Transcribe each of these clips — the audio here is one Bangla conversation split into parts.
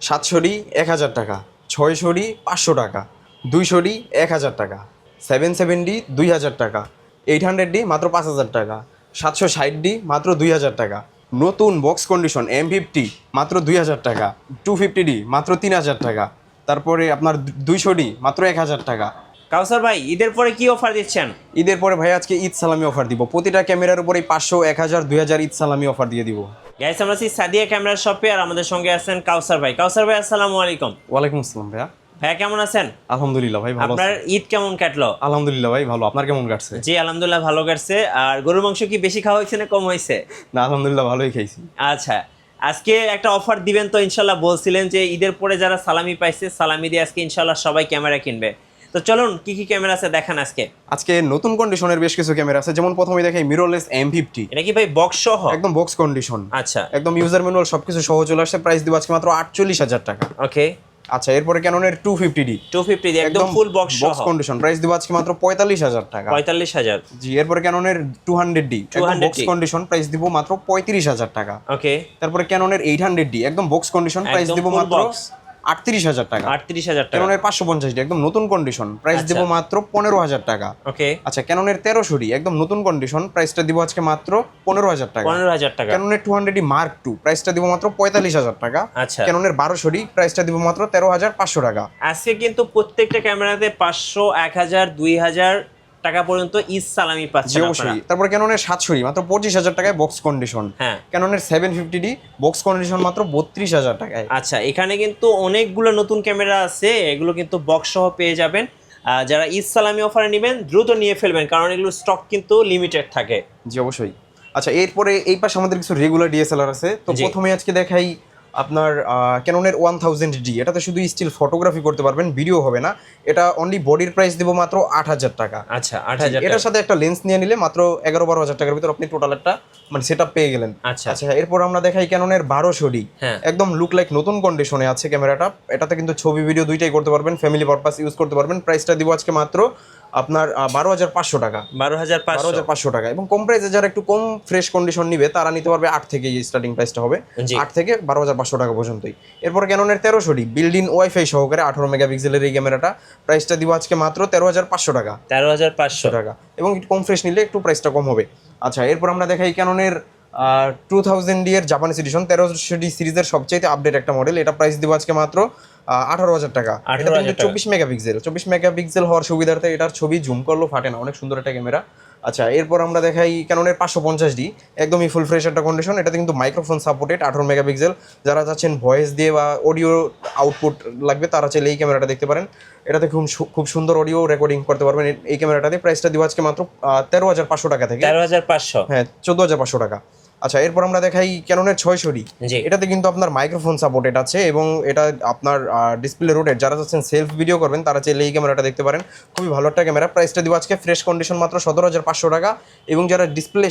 700D 1000 টাকা, 600D 500 টাকা, 200D 1000 টাকা, 77D 2000 টাকা, 800D মাত্র 5000 টাকা, 760D মাত্র 2000 টাকা, নতুন বক্স কন্ডিশন M50 মাত্র 2000 টাকা, 250D মাত্র 3000 টাকা, তারপরে আপনার 200D মাত্র 1000 টাকা। কাউসার ভাই, ঈদের পরে কি অফার দিচ্ছেন? ঈদের পরে ভাই আজকে ঈদ সালামি অফার দিব, প্রতিটা ক্যামেরার উপরেই 500, 1000, 2000 ঈদ সালামি অফার দিয়ে দিব। গাইস, আমরা আছি সাদিয়া ক্যামেরা শপে, আর আমাদের সঙ্গে আছেন কাউসার ভাই। কাউসার ভাই, আসসালামু আলাইকুম। ওয়ালাইকুম আসসালাম ভাইয়া। ভাইয়া কেমন আছেন? আলহামদুলিল্লাহ ভাই ভালো আপনার আছি। ঈদ কেমন কাটলো? আলহামদুলিল্লাহ ভাই ভালো, আপনার কেমন কাটছে? জি আলহামদুলিল্লাহ ভালো কাটছে। আর গরুর মাংস কি বেশি খাওয়া হয়েছে না কম হয়েছে? না আলহামদুলিল্লাহ ভালোই খাইছি। আচ্ছা, আজকে একটা অফার দিবেন তো ইনশাল্লাহ, বলছিলেন যে ঈদের পরে যারা সালামি পাইছে সালামি দিয়ে আজকে ইনশাল্লাহ সবাই ক্যামেরা কিনবে। তো চলুন কি কি ক্যামেরা আছে দেখান আজকে। আজকে নতুন কন্ডিশনের বেশ কিছু ক্যামেরা আছে, যেমন প্রথমে দেখাই মিররলেস M50, এটা কি ভাই বক্স সহ? একদম বক্স কন্ডিশন, আচ্ছা একদম ইউজার ম্যানুয়াল সবকিছু সহ চলে আসছে। প্রাইস দিব আজকে মাত্র 48,000 টাকা। ওকে। আচ্ছা, এরপরে ক্যাননের 250D 250 দিয়ে একদম ফুল বক্স সহ, বক্স কন্ডিশন, প্রাইস দিব আজকে মাত্র 45,000 টাকা। 45,000। জি, এরপরে ক্যাননের 200D একদম বক্স কন্ডিশন, প্রাইস দিব মাত্র 35,000 টাকা। ওকে। তারপরে ক্যাননের 800D একদম বক্স কন্ডিশন, প্রাইস একদম দিব full মাত্র box। 38,000 টাকা। 38,000 টাকা। ক্যাননের 550D একদম নতুন কন্ডিশন, প্রাইস আচ্ছা। দিব মাত্র 15,000 টাকা। ওকে। আচ্ছা, ক্যাননের 1300D একদম নতুন কন্ডিশন, প্রাইসটা দিব আজকে মাত্র 15,000 টাকা। 15,000 টাকা। ক্যাননের 200D Mark II প্রাইসটা দিব মাত্র 45,000 টাকা। আচ্ছা। ক্যাননের 1200D প্রাইসটা দিব মাত্র 13,500 টাকা। আজকে কিন্তু প্রত্যেকটা ক্যামেরাতে 500, 1000, 2000 টাকা পর্যন্ত ঈদ সালামি জি পাচ্ছেন আপনারা। অবশ্যই। তারপর ক্যাননের 700D মাত্র 25,000 টাকায় বক্স কন্ডিশন। হ্যাঁ। ক্যাননের 750D বক্স কন্ডিশন মাত্র 32,000 টাকায়। আচ্ছা, এখানে কিন্তু অনেকগুলো নতুন ক্যামেরা আছে, এগুলো কিন্তু বক্স সহ পেয়ে যাবেন। যারা ঈদ সালামি অফারে নেবেন দ্রুত নিয়ে ফেলবেন, কারণ এগুলো স্টক কিন্তু লিমিটেড থাকে। জি অবশ্যই। আচ্ছা, এরপরে এই পাশে আমাদের কিছু রেগুলার DSLR আছে। তো জি। প্রথমে আজকে দেখাই আপনার ক্যাননের 1000D, এটাতে শুধু স্টিল ফটোগ্রাফি করতে পারবেন, ভিডিও হবে না। এটা অনলি বডির প্রাইস দিব মাত্র 8,000 টাকা। আচ্ছা, 8,000 এটার টাকা। সাথে একটা লেন্স নিয়ে নিলে মাত্র 11-12,000 টাকার ভিতর আপনি টোটাল একটা মানে সেটআপ পেয়ে গেলেন। আচ্ছা। আচ্ছা, এরপর আমরা দেখাই ক্যাননের 1200D, হ্যাঁ। একদম লুক লাইক নতুন কন্ডিশনে আছে ক্যামেরাটা। এটাতে কিন্তু ছবি ভিডিও দুইটাই করতে পারবেন, ফ্যামিলি পারপাস ইউজ করতে পারবেন। প্রাইসটা দিব আজকে মাত্র আপনার 12,500 টাকা। 12,500। 12,500 টাকা। এবং কম প্রাইসে যারা একটু কম ফ্রেশ কন্ডিশন নিবে তারা নিতে পারবে 8 থেকে, স্টার্টিং প্রাইসটা হবে জি। 8 থেকে 12,500 টাকা পর্যন্তই। এরপর ক্যাননের 1300D বিল্ড ইন ওয়াইফাই সহকারে 18 মেগাপিক্সেলের এই ক্যামেরাটা, প্রাইসটা দিব আজকে মাত্র 13,500 টাকা। 13,500 টাকা। এবং একটু কম ফ্রেশ নিলে একটু প্রাইসটা কম হবে। আচ্ছা, এরপর আমরা দেখাই ক্যাননের 2000D এর জাপানিজ এডিশন 1300D সিরিজের সবচেয়ে আপডেট একটা মডেল। এটা প্রাইস দিব আজকে মাত্র 18,000 টাকা। এটা 18,000 কিন্তু 24 মেগাপিক্সেল, 24 মেগাপিক্সেল হওয়ার সুবিধার্থে এটার ছবি জুম করলেও ফাটে না, অনেক সুন্দর একটা ক্যামেরা। আচ্ছা, এরপর আমরা দেখাই ক্যাননের 550D একদমই ফুল ফ্রেশ একটা কন্ডিশন। এটাতে কিন্তু মাইক্রোফোন সাপোর্টেড, 18 মেগাপিক্সেল। যারা চাচ্ছেন ভয়েস দিয়ে বা অডিও আউটপুট লাগবে তারা চাইলে এই ক্যামেরাটা দেখতে পারেন। এটাতে খুব সুন্দর অডিও রেকর্ডিং করতে পারবেন এই ক্যামেরাটাতে। প্রাইসটা দিব আজকে মাত্র 13,500 টাকা থেকে 13,500। হ্যাঁ 14,500 টাকা। আচ্ছা, এরপর আমরা দেখাই ক্যাননের 600D, জি। এটাতে কিন্তু আপনার মাইক্রোফোন সাপোর্টেড আছে এবং এটা আপনার ডিসপ্লে রোটেট। যারা চাচ্ছেন সেলফ ভিডিও করবেন তারা চাইলে এই ক্যামেরাটা দেখতে পারেন, খুবই ভালো একটা ক্যামেরা। প্রাইসটা দিব আজকে ফ্রেশ কন্ডিশন মাত্র 17,500 টাকা। এবং যারা ডিসপ্লে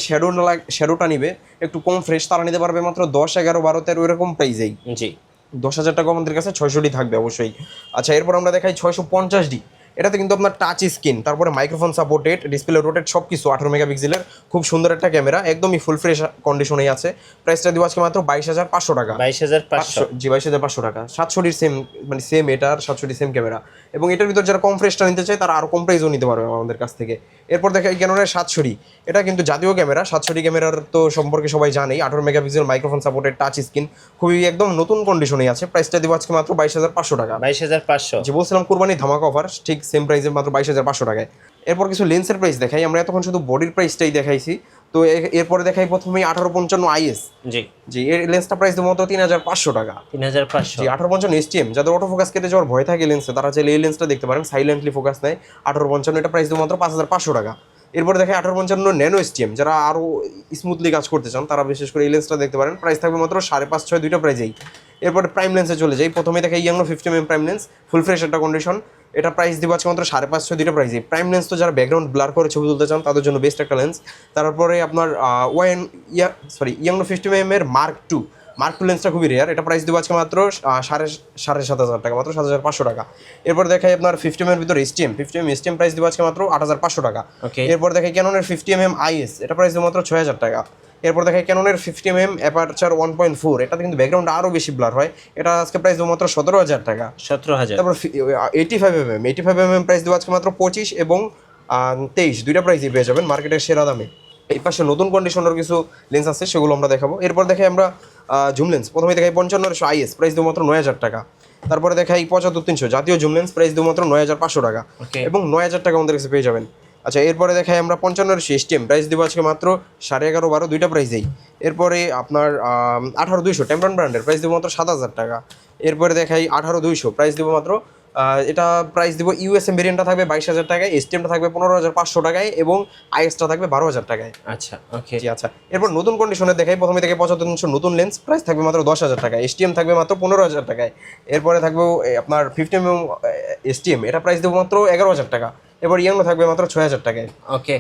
শ্যাডোটা নিবে একটু কম ফ্রেশ, তারা নিতে পারবে মাত্র 10, 11, 12, 13 এরকম প্রাইসেই। জি। 10,000 টাকা আমাদের কাছে 600D থাকবে অবশ্যই। আচ্ছা, এরপর আমরা দেখাই 650D, এটাতে কিন্তু আপনার টাচ স্ক্রিন, তারপরে মাইক্রোফোন সাপোর্টেড, ডিসপ্লে রোটেট সব কিছু, 18 মেগাপিক্সেলের খুব সুন্দর একটা ক্যামেরা, একদমই ফুল ফ্রেশ কন্ডিশনেই আছে। প্রাইসটা দিব আজকে মাত্র 22,500 টাকা। 22,500। জি 22,500 টাকা। 700D সেম, মানে সেম এটার 700D সেম ক্যামেরা। এবং এটার ভিতর যারা কম ফ্রেশটা নিতে চায় তারা আরও কম প্রাইসও নিতে পারবে আমাদের কাছ থেকে। এরপর দেখাই ক্যাননের 700D, এটা কিন্তু জাতীয় ক্যামেরা। 700D ক্যামেরার তো সম্পর্কে সবাই জানেই, 18 megapixel, microphone supported, touch screen, খুবই একদম নতুন কন্ডিশনেই আছে। প্রাইসটা দিব আজকে মাত্র 22,500 টাকা। 22,500। যে বলছিলাম কুরবানি ধামাকা অফার, ঠিক সেম প্রাইসে মাত্র 22,500 টাকায়। এরপর কিছু লেন্সের প্রাইস দেখাই। আমরা এতক্ষণ শুধু বডির প্রাইসটাই দেখাইছি, তো এরপরে দেখাই প্রথমেই 1855 IS। জি। জি, এর লেন্সটা প্রাইস দেবো মাত্র 3,500 টাকা। 3,500। জি, 1855 STM, যাদের অটো ফোকাস কেটে যাওয়ার ভয় থাকে লেন্সে তারা চাইলে এই লেন্সটা দেখতে পারেন, সাইলেন্টলি ফোকাস নেয়। 1855, এটা প্রাইস দেবো মাত্র 5,500 টাকা। এরপর দেখে 1855 ন্যানো STM, যারা আরও স্মুথলি কাজ করতে চান তারা বিশেষ করে এই লেন্সটা দেখতে পারেন। প্রাইস থাকবে মাত্র 5.5, 6 দুইটা প্রাইসেই। এরপরে প্রাইম লেন্সে চলে যাই। প্রথমে দেখে ইয়াংনো 50mm prime lens, full fresh একটা কন্ডিশন। এটা প্রাইস দিব আজকে মাত্র 5.5, 6 দুইটা প্রাইসে। প্রাইম লেন্স তো যারা ব্যাকগ্রাউন্ড ব্লার করে ছবি তুলতে চান তাদের জন্য বেস্ট একটা লেন্স। তারপরে আপনার ইয়াংনো 50mm এর Mark II লেন্সটা খুবই রেয়ার, এটা প্রাইস দেবো আজকে মাত্র 7,500 টাকা, মাত্র 7,500 টাকা। এরপর দেখাই আপনার 50mm এর ভিতর STM প্রাইস দেবো আজকে মাত্র 8,500 টাকা। ওকে। এরপর দেখাই ক্যাননের 50mm IS, এটা প্রাইস দেবো মাত্র 6,000 টাকা। এরপর দেখাই ক্যাননের 50mm অ্যাপারচার 1.4, এটাতে কিন্তু ব্যাকগ্রাউন্ড আরও বেশি ব্লার হয়। এটা আজকে প্রাইস দেবো মাত্র 17,000 টাকা। 17,000। তারপর 85mm প্রাইস দেবো আজকে মাত্র 25 এবং 23, দুইটা প্রাইসই পেয়ে যাবেন মার্কেটের সেরা দামে। এই পাশে নতুন কন্ডিশনের কিছু লেন্স আছে, সেগুলো আমরা দেখাবো। এরপর দেখাই আমরা জুম লেন্স। প্রথমে দেখাই 5500 IS, প্রাইস দেবো মাত্র 9,000 টাকা। তারপরে দেখাই 75300 জাতীয় জুম লেন্স, প্রাইস দেবো মাত্র 9,500 টাকা এবং 9,000 টাকা আমাদের কাছে পেয়ে যাবেন। আচ্ছা, এরপরে দেখাই আমরা 5500 STM, প্রাইস দেবো আজকে মাত্র 11.5 12, দুইটা প্রাইসেই। এরপরে আপনার 18200 টেম্পরন ব্র্যান্ডের, প্রাইস দেবো মাত্র 7,000 টাকা। এরপরে দেখাই 18200, প্রাইস দেবো মাত্র এটা প্রাইস দিব ইউএসএম ভেরিয়েন্টটা থাকবে 22,000 টাকায়, এসটিএমটা থাকবে 15,500 টাকায় এবং আইএসটা থাকবে 12,000 টাকায়। আচ্ছা, ওকে। জি আচ্ছা, এরপর নতুন কন্ডিশনে দেখাই। প্রথমে থেকে 7500 নতুন লেন্স, প্রাইস থাকবে মাত্র 10,000 টাকা, এসটিএম থাকবে মাত্র 15,000 টাকায়। এরপরে থাকবে আপনার 50mm এসটিএম, এটা প্রাইস দেবো মাত্র 11,000 টাকা। এবার ইয়াংও থাকবে মাত্র 6,000 টাকায়। ওকে,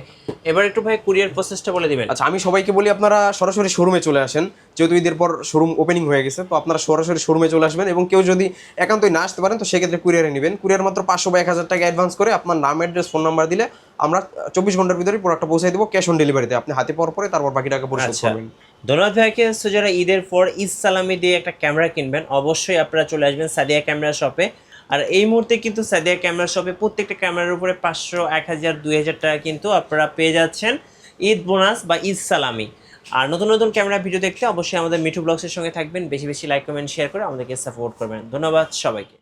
এবার একটু ভাই কুরিয়ার প্রসেসটা বলে দিবেন। আচ্ছা, আমি সবাইকে বলি আপনারা সরাসরি শোরুমে চলে আসেন, যেহেতু ঈদের পর শোরুম ওপেনিং হয়ে গেছে, তো আপনারা সরাসরি শোরুমে চলে আসবেন। এবং কেউ যদি একান্তই না আসতে পারেন তো সেক্ষেত্রে কুরিয়ারে নেবেন। কুরিয়ার মাত্র 500 বা 1,000 টাকা অ্যাডভান্স করে আপনার নাম, অ্যাড্রেস, ফোন নাম্বার দিলে আমরা 24 ঘন্টার ভিতরে প্রোডাক্টটা পৌঁছে দেবো ক্যাশ অন ডেলিভারিতে। আপনি হাতে পাওয়ার পরে তারপর বাকি টাকা পরিশোধ আচ্ছা, করবেন। ধন্যবাদ ভাইকে। সো যারা ঈদের পর ঈদ সালামি দিয়ে একটা ক্যামেরা কিনবেন, অবশ্যই আপনারা চলে আসবেন সাদিয়া ক্যামেরা শপে। আর এই মুহূর্তে কিন্তু সাদিয়া ক্যামেরা শপে প্রত্যেকটা ক্যামেরার উপরে 500, 1,000, 2,000 টাকা কিন্তু আপনারা পেয়ে যাচ্ছেন ঈদ বোনাস বা ঈদ সালামি। আর নতুন নতুন ক্যামেরা ভিডিও দেখতে অবশ্যই আমাদের মিঠু ব্লগসের সঙ্গে থাকবেন। বেশি বেশি লাইক, কমেন্ট, শেয়ার করে আমাদেরকে সাপোর্ট করবেন। ধন্যবাদ সবাইকে।